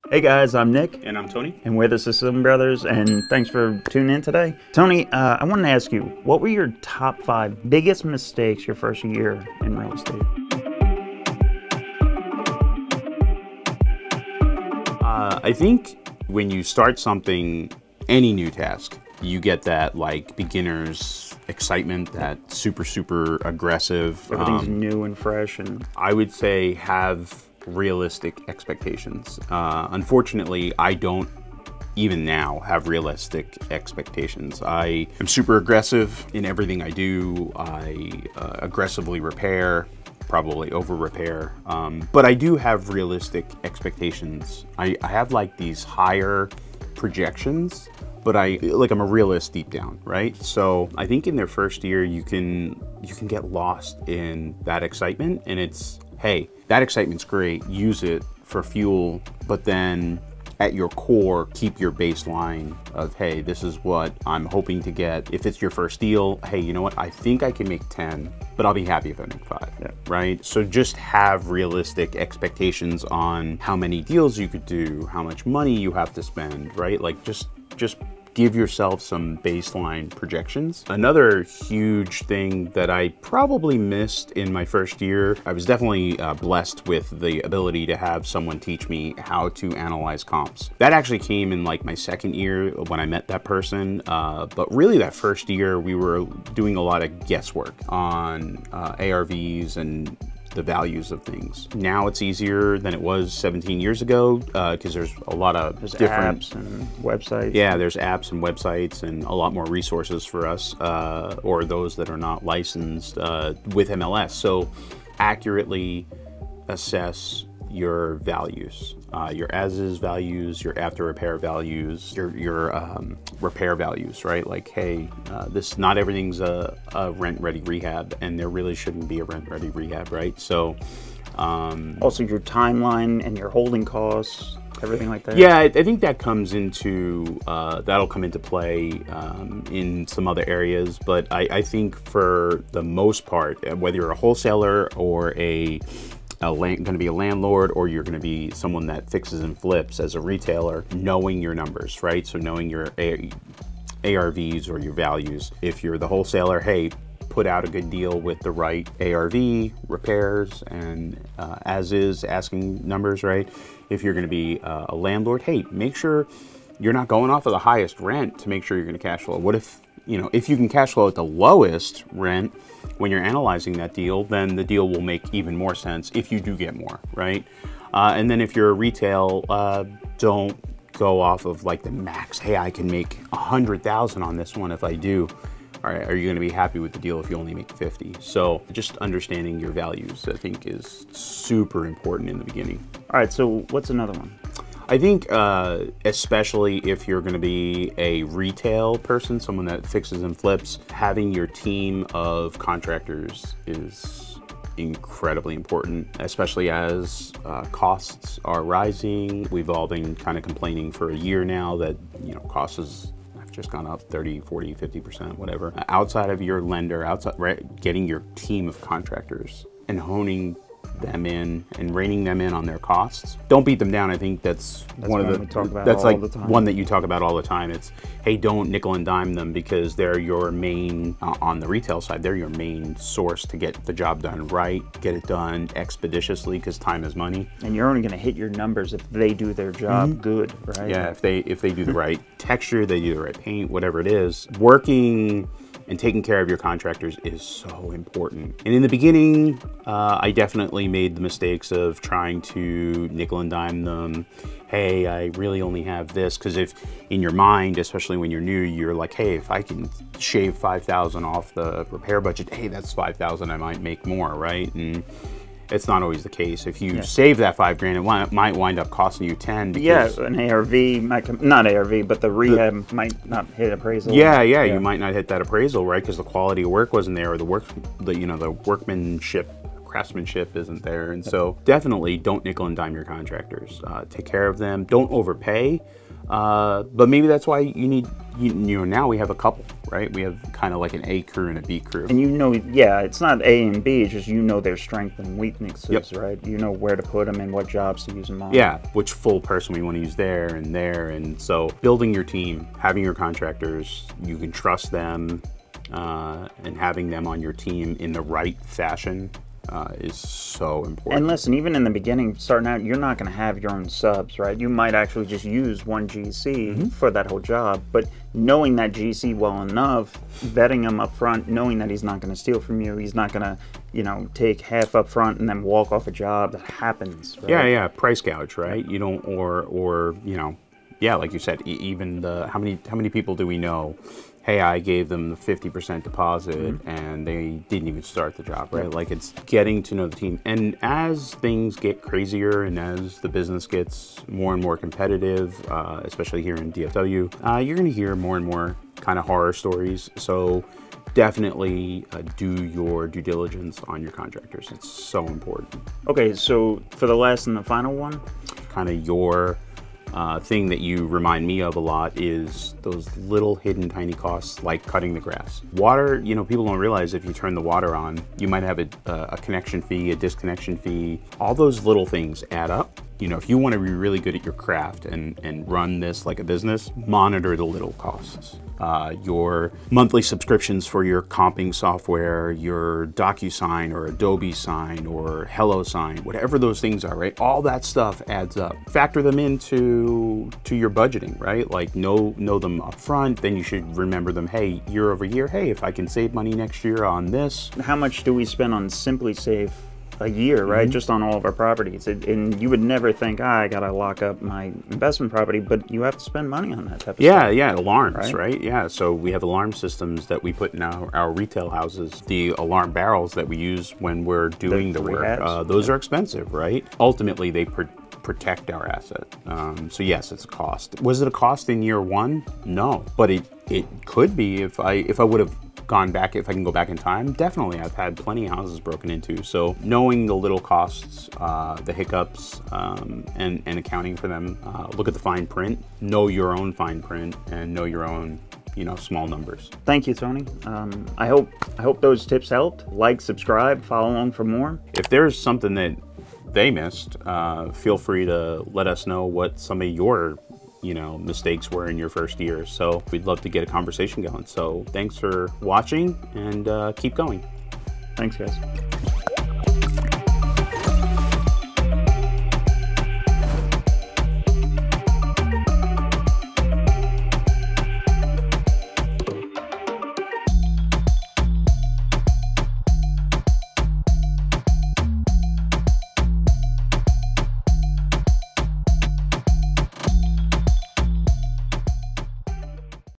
Hey guys, I'm Nick, And I'm Tony. and we're the Sicilian Brothers, and thanks for tuning in today. Tony, I wanted to ask you, what were your top 5 biggest mistakes your first year in real estate? I think when you start something, any new task, you get that like beginner's excitement, that super aggressive. Everything's new and fresh, and I would say have realistic expectations. Unfortunately, I don't even now have realistic expectations. I am super aggressive in everything I do. I aggressively repair, probably over repair, but I do have realistic expectations. I have like these higher projections, but I'm a realist deep down, right? So I think in their first year you can get lost in that excitement, and it's, hey, that excitement's great, use it for fuel, but then at your core, keep your baseline of, hey, this is what I'm hoping to get. If it's your first deal, hey, you know what? I think I can make 10, but I'll be happy if I make 5, right? So just have realistic expectations on how many deals you could do, how much money you have to spend, right? Like just give yourself some baseline projections. Another huge thing that I probably missed in my first year, I was definitely blessed with the ability to have someone teach me how to analyze comps. That actually came in like my second year when I met that person, but really that first year we were doing a lot of guesswork on ARVs and the values of things. Now it's easier than it was 17 years ago because there's a lot of different apps and websites. Yeah, there's apps and websites and a lot more resources for us or those that are not licensed with MLS. So accurately assess your values, your as-is values, your after-repair values, your repair values, right? Like, hey, not everything's a rent-ready rehab, and there really shouldn't be a rent-ready rehab, right? So, Also your timeline and your holding costs, everything like that. yeah, I think that comes into that'll come into play in some other areas, but I think for the most part, whether you're a wholesaler or going to be a landlord, or you're going to be someone that fixes and flips as a retailer, knowing your numbers, right? So knowing your ARVs or your values. If you're the wholesaler, hey, put out a good deal with the right ARV, repairs, and as is asking numbers, right? If you're going to be a landlord, hey, make sure you're not going off of the highest rent to make sure you're going to cash flow. What if, if you can cash flow at the lowest rent when you're analyzing that deal, then the deal will make even more sense if you do get more, right? And then if you're a retail, don't go off of like the max. Hey, I can make 100,000 on this one if I do. All right, are you going to be happy with the deal if you only make 50? So just understanding your values, I think, is super important in the beginning. All right, so what's another one? I think especially if you're going to be a retail person, someone that fixes and flips, having your team of contractors is incredibly important, especially as costs are rising. We've all been kind of complaining for a year now that costs have just gone up 30, 40, 50%, whatever. Outside of your lender, getting your team of contractors and honing them in and reining them in on their costs. Don't beat them down. I think that's one of the one that you talk about all the time. It's, hey, don't nickel and dime them, because they're your main on the retail side. They're your main source to get the job done right, get it done expeditiously, because time is money. And you're only going to hit your numbers if they do their job good, right? Yeah, if they do the right texture, they do the right paint, whatever it is. Working and taking care of your contractors is so important. And in the beginning, I definitely made the mistakes of trying to nickel and dime them. Hey, I really only have this, because if in your mind, especially when you're new, you're like, hey, if I can shave 5,000 off the repair budget, hey, that's 5,000, I might make more, right? And it's not always the case. If you save that $5,000, it might wind up costing you 10. Because an ARV might come, not ARV, but the rehab might not hit appraisal. Yeah, you might not hit that appraisal, right? Because the quality of work wasn't there, or the workmanship, craftsmanship isn't there. And so definitely don't nickel and dime your contractors. Take care of them. Don't overpay. But maybe that's why you need, now we have a couple, right? We have kind of like an A crew and a B crew. And yeah, it's not A and B, it's just their strengths and weaknesses, Yep. right? You know where to put them and what jobs to use them on. Yeah, which full person we want to use there. And so building your team, having your contractors, you can trust them, and having them on your team in the right fashion is so important. And listen, even in the beginning, starting out, you're not going to have your own subs, right? You might actually just use one GC for that whole job, but knowing that GC well enough, vetting him up front, knowing that he's not going to steal from you, he's not going to, take half up front and then walk off a job. That happens, right? Yeah, price gouge, right? You don't, or yeah, like you said, even how many people do we know? Hey, I gave them the 50% deposit and they didn't even start the job, right? Like, it's getting to know the team. And as things get crazier and as the business gets more and more competitive, especially here in DFW, you're gonna hear more and more kind of horror stories. So definitely do your due diligence on your contractors. It's so important. Okay, so for the last and the final one, kind of your thing that you remind me of a lot is those little hidden tiny costs, like cutting the grass. Water, people don't realize if you turn the water on, you might have a connection fee, a disconnection fee. All those little things add up. If you want to be really good at your craft and run this like a business, monitor the little costs. Your monthly subscriptions for your comping software, your DocuSign or Adobe Sign or HelloSign, whatever those things are, right? All that stuff adds up. Factor them into your budgeting, right? Like know them up front, then you should remember them, hey, year over year, hey, if I can save money next year on this. How much do we spend on Simply Safe a year, right? Just on all of our properties. And you would never think, I gotta lock up my investment property, but you have to spend money on that type of stuff. Yeah, alarms, right? Yeah, so we have alarm systems that we put in our retail houses. The alarm barrels that we use when we're doing the work, those are expensive, right? Ultimately, they protect our asset. So yes, it's a cost. Was it a cost in year one? No, but it could be if I would have gone back, if I can go back in time. Definitely, I've had plenty of houses broken into. So knowing the little costs, the hiccups, and accounting for them, look at the fine print, know your own fine print, and know your own small numbers. Thank you, Tony. I hope those tips helped. Like, subscribe, follow along for more. If there's something that they missed, feel free to let us know what some of your mistakes were in your first year. So we'd love to get a conversation going. So thanks for watching, and keep going. Thanks, guys.